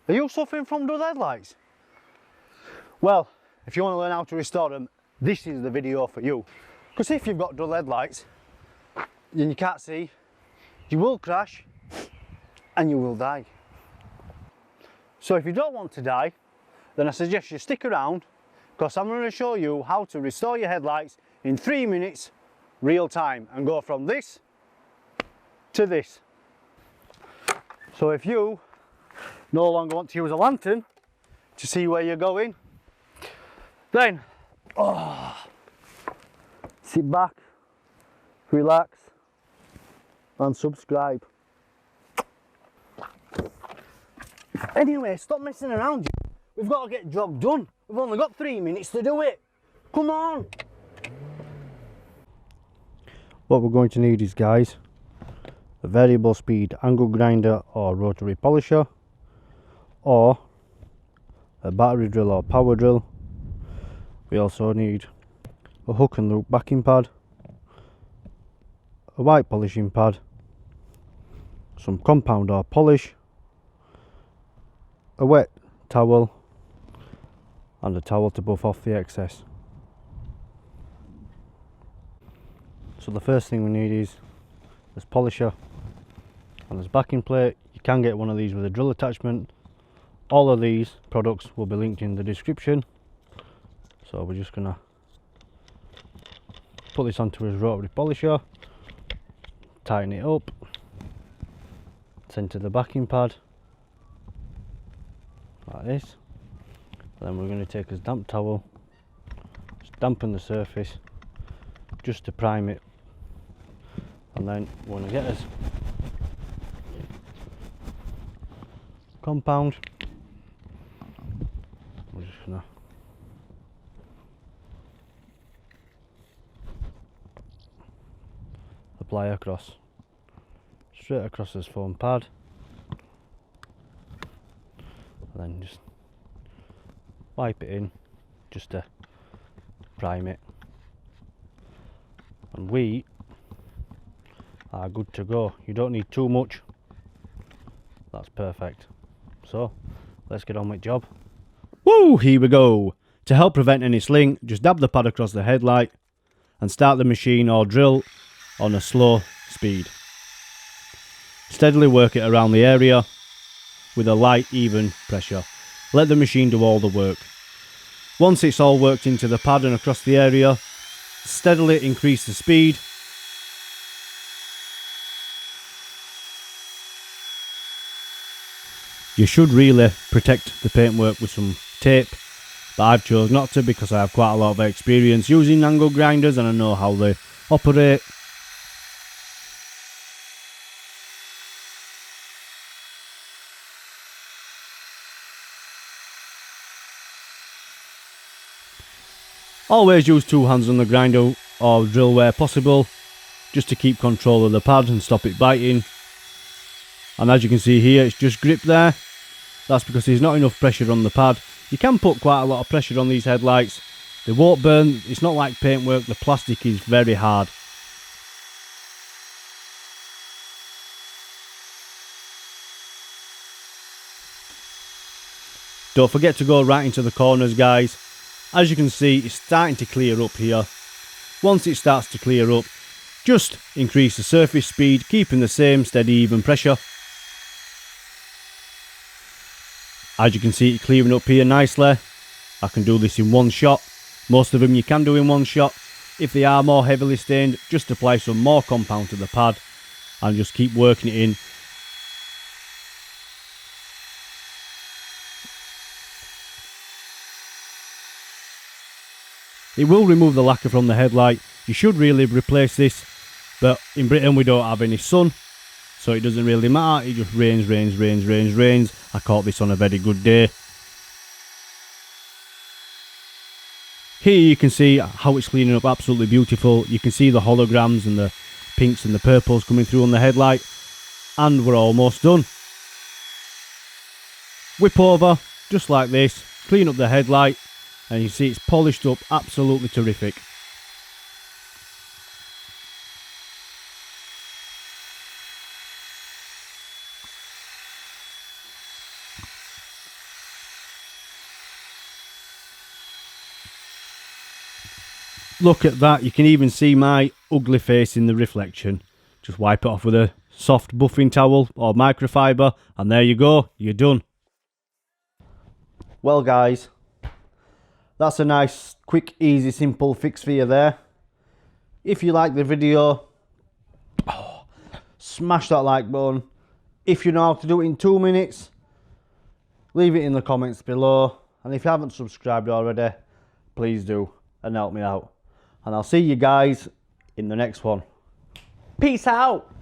Are you suffering from dull headlights? Well, if you want to learn how to restore them, this is the video for you. Because if you've got dull headlights and you can't see, you will crash and you will die. So if you don't want to die, then I suggest you stick around, because I'm going to show you how to restore your headlights in 3 minutes real time and go from this to this. So if you no longer want to use a lantern to see where you're going, then sit back, relax and subscribe. Anyway, stop messing around. We've got to get the job done. We've only got 3 minutes to do it. Come on. What we're going to need is, guys, a variable speed angle grinder or rotary polisher, or a battery drill or power drill. We also need a hook and loop backing pad, a white polishing pad, some compound or polish, a wet towel and a towel to buff off the excess. So the first thing we need is this polisher and this backing plate. You can get one of these with a drill attachment. All of these products will be linked in the description. So we're just gonna put this onto his rotary polisher, tighten it up, center the backing pad like this. Then we're going to take a damp towel, just dampen the surface just to prime it, and then we're going to get us compound. We're just going to apply across, straight across this foam pad, and then just wipe it in just to prime it, and we are good to go. You don't need too much, that's perfect. So let's get on with the job. Woo, here we go. To help prevent any sling, just dab the pad across the headlight and start the machine or drill on a slow speed. Steadily work it around the area with a light, even pressure. Let the machine do all the work. Once it's all worked into the pad and across the area, steadily increase the speed. You should really protect the paintwork with some tape, but I've chosen not to because I have quite a lot of experience using angle grinders and I know how they operate. Always use two hands on the grinder or drill where possible, just to keep control of the pad and stop it biting. And as you can see here, it's just gripped there. That's because there's not enough pressure on the pad. You can put quite a lot of pressure on these headlights. They won't burn. It's not like paintwork. The plastic is very hard. Don't forget to go right into the corners, guys. As you can see, it's starting to clear up here. Once it starts to clear up, just increase the surface speed, keeping the same steady, even pressure. As you can see, it clearing up here nicely. I can do this in one shot. Most of them you can do in one shot. If they are more heavily stained, just apply some more compound to the pad and just keep working it in. It will remove the lacquer from the headlight. You should really replace this, but in Britain we don't have any sun, so it doesn't really matter. It just rains. I caught this on a very good day. Here you can see how it's cleaning up, absolutely beautiful. You can see the holograms and the pinks and the purples coming through on the headlight, and we're almost done. Whip over, just like this, clean up the headlight, and you see it's polished up, absolutely terrific. look at that, you can even see my ugly face in the reflection. Just wipe it off with a soft buffing towel or microfiber, and there you go, you're done. Well guys, that's a nice, quick, easy, simple fix for you there. If you like the video, smash that like button. If you know how to do it in 2 minutes, leave it in the comments below. And if you haven't subscribed already, please do and help me out. And I'll see you guys in the next one. Peace out.